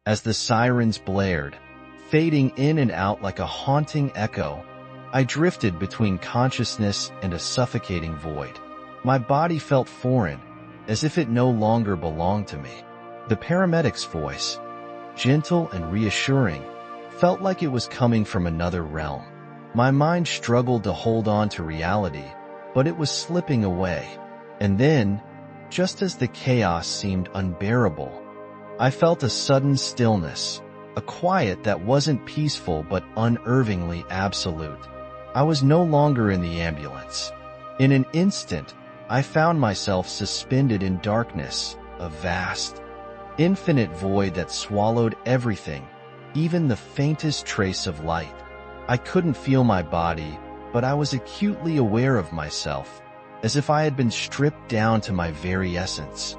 As the sirens blared, fading in and out like a haunting echo, I drifted between consciousness and a suffocating void. My body felt foreign, as if it no longer belonged to me. The paramedic's voice, gentle and reassuring, felt like it was coming from another realm. My mind struggled to hold on to reality, but it was slipping away. And then, just as the chaos seemed unbearable, I felt a sudden stillness, a quiet that wasn't peaceful but unnervingly absolute. I was no longer in the ambulance. In an instant, I found myself suspended in darkness, a vast, infinite void that swallowed everything, even the faintest trace of light. I couldn't feel my body, but I was acutely aware of myself, as if I had been stripped down to my very essence.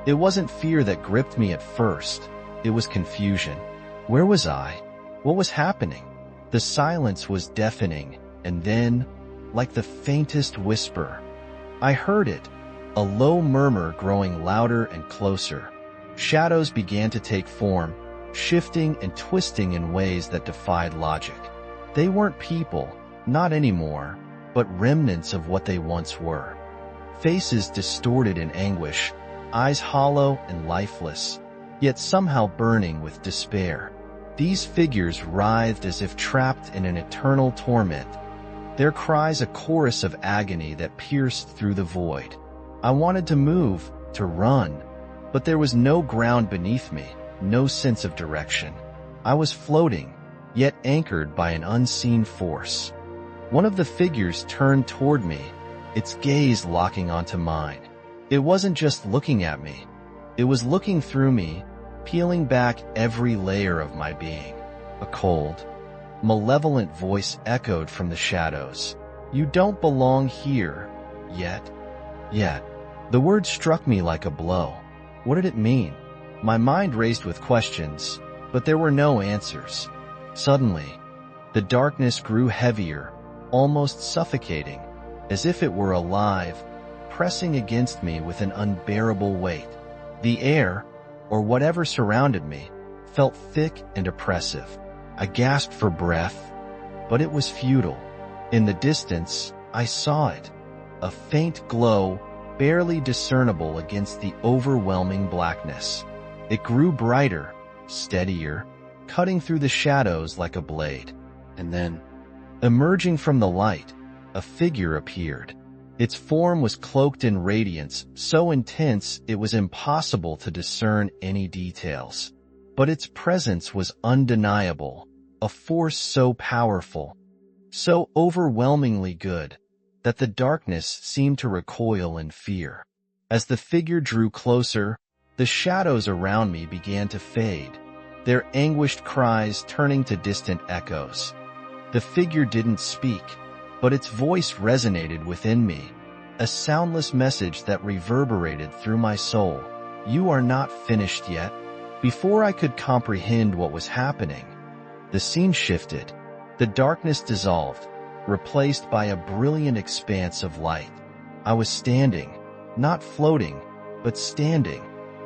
It wasn't fear that gripped me at first, it was confusion. Where was I? What was happening? The silence was deafening, and then, like the faintest whisper, I heard it, a low murmur growing louder and closer. Shadows began to take form, shifting and twisting in ways that defied logic. They weren't people, not anymore, but remnants of what they once were. Faces distorted in anguish, eyes hollow and lifeless, yet somehow burning with despair. These figures writhed as if trapped in an eternal torment, their cries a chorus of agony that pierced through the void. I wanted to move, to run, but there was no ground beneath me, no sense of direction. I was floating, yet anchored by an unseen force. One of the figures turned toward me, its gaze locking onto mine. It wasn't just looking at me. It was looking through me, peeling back every layer of my being. A cold, malevolent voice echoed from the shadows. "You don't belong here, yet." The word struck me like a blow. What did it mean? My mind raced with questions, but there were no answers. Suddenly, the darkness grew heavier, almost suffocating, as if it were alive, pressing against me with an unbearable weight. The air, or whatever surrounded me, felt thick and oppressive. I gasped for breath, but it was futile. In the distance, I saw it, a faint glow, barely discernible against the overwhelming blackness. It grew brighter, steadier, cutting through the shadows like a blade. And then, emerging from the light, a figure appeared. Its form was cloaked in radiance, so intense it was impossible to discern any details. But its presence was undeniable, a force so powerful, so overwhelmingly good, that the darkness seemed to recoil in fear. As the figure drew closer, the shadows around me began to fade, their anguished cries turning to distant echoes. The figure didn't speak, but its voice resonated within me, a soundless message that reverberated through my soul. "You are not finished yet." Before I could comprehend what was happening, the scene shifted. The darkness dissolved, replaced by a brilliant expanse of light. I was standing, not floating, but standing,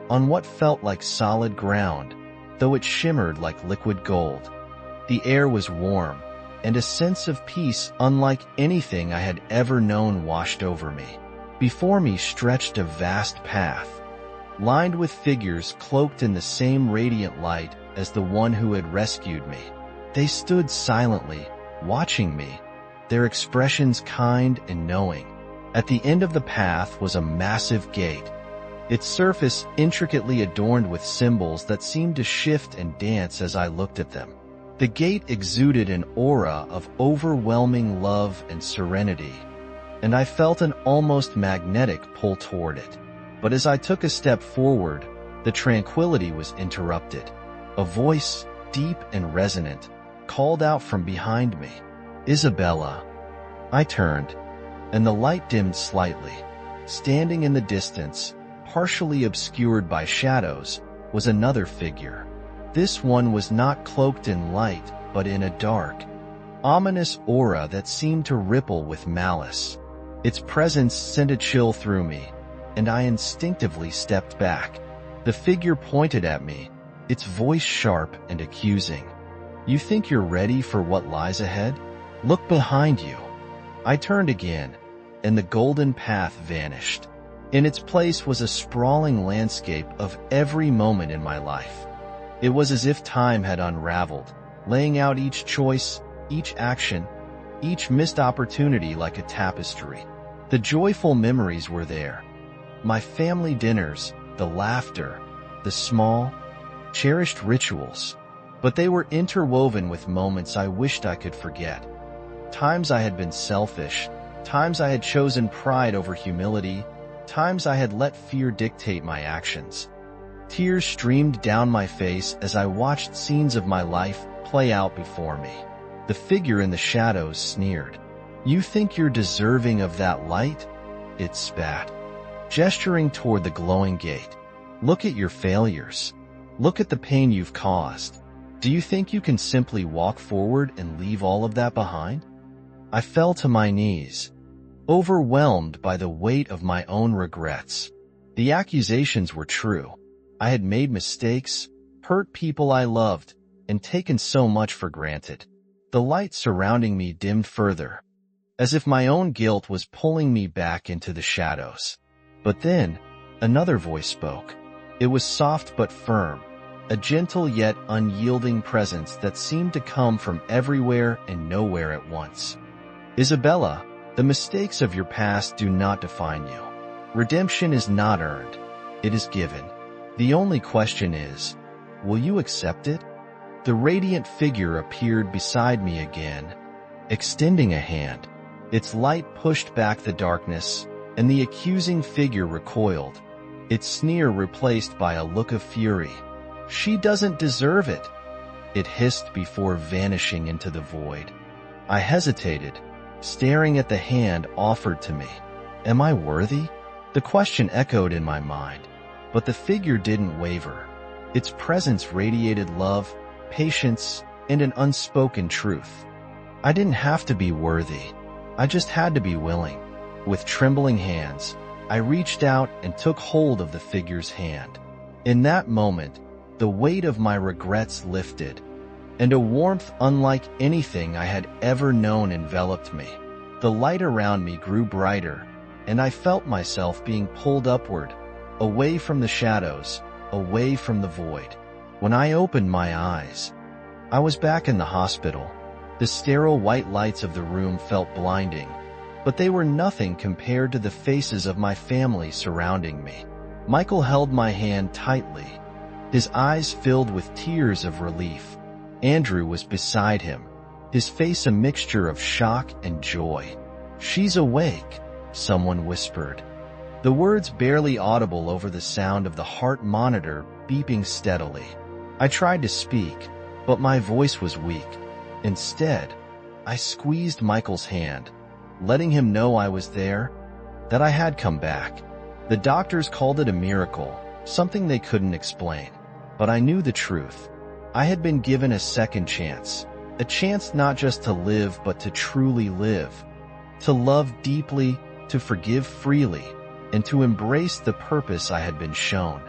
on what felt like solid ground, though it shimmered like liquid gold. The air was warm, and a sense of peace unlike anything I had ever known washed over me. Before me stretched a vast path, lined with figures cloaked in the same radiant light as the one who had rescued me. They stood silently, watching me, their expressions kind and knowing. At the end of the path was a massive gate, its surface intricately adorned with symbols that seemed to shift and dance as I looked at them. The gate exuded an aura of overwhelming love and serenity, and I felt an almost magnetic pull toward it. But as I took a step forward, the tranquility was interrupted. A voice, deep and resonant, called out from behind me, "Isabella." I turned, and the light dimmed slightly. Standing in the distance, partially obscured by shadows, was another figure. This one was not cloaked in light, but in a dark, ominous aura that seemed to ripple with malice. Its presence sent a chill through me, and I instinctively stepped back. The figure pointed at me, its voice sharp and accusing. You think you're ready for what lies ahead? Look behind you. I turned again, and the golden path vanished. In its place was a sprawling landscape of every moment in my life. It was as if time had unraveled, laying out each choice, each action, each missed opportunity like a tapestry. The joyful memories were there. My family dinners, the laughter, the small, cherished rituals. But they were interwoven with moments I wished I could forget. Times I had been selfish, times I had chosen pride over humility, times I had let fear dictate my actions. Tears streamed down my face as I watched scenes of my life play out before me. The figure in the shadows sneered. You think you're deserving of that light? It spat, gesturing toward the glowing gate. Look at your failures. Look at the pain you've caused. Do you think you can simply walk forward and leave all of that behind? I fell to my knees, overwhelmed by the weight of my own regrets. The accusations were true. I had made mistakes, hurt people I loved, and taken so much for granted. The light surrounding me dimmed further, as if my own guilt was pulling me back into the shadows. But then, another voice spoke. It was soft but firm, a gentle yet unyielding presence that seemed to come from everywhere and nowhere at once. Isabella, the mistakes of your past do not define you. Redemption is not earned, it is given. The only question is, will you accept it? The radiant figure appeared beside me again, extending a hand. Its light pushed back the darkness, and the accusing figure recoiled, its sneer replaced by a look of fury. She doesn't deserve it, it hissed before vanishing into the void. I hesitated, staring at the hand offered to me. Am I worthy? The question echoed in my mind, but the figure didn't waver. Its presence radiated love, patience, and an unspoken truth. I didn't have to be worthy. I just had to be willing. With trembling hands, I reached out and took hold of the figure's hand. In that moment, the weight of my regrets lifted, and a warmth unlike anything I had ever known enveloped me. The light around me grew brighter, and I felt myself being pulled upward, away from the shadows, away from the void. When I opened my eyes, I was back in the hospital. The sterile white lights of the room felt blinding, but they were nothing compared to the faces of my family surrounding me. Michael held my hand tightly, his eyes filled with tears of relief. Andrew was beside him, his face a mixture of shock and joy. She's awake, someone whispered. The words barely audible over the sound of the heart monitor beeping steadily. I tried to speak, but my voice was weak. Instead, I squeezed Michael's hand, letting him know I was there, that I had come back. The doctors called it a miracle, something they couldn't explain. But I knew the truth. I had been given a second chance, a chance not just to live but to truly live, to love deeply, to forgive freely, and to embrace the purpose I had been shown.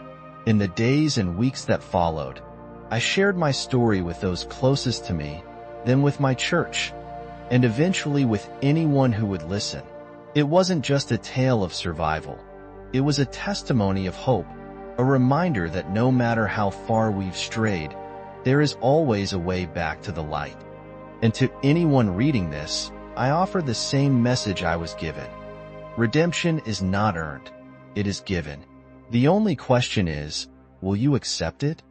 In the days and weeks that followed, I shared my story with those closest to me, then with my church, and eventually with anyone who would listen. It wasn't just a tale of survival. It was a testimony of hope, a reminder that no matter how far we've strayed, there is always a way back to the light. And to anyone reading this, I offer the same message I was given. Redemption is not earned, it is given. The only question is, will you accept it?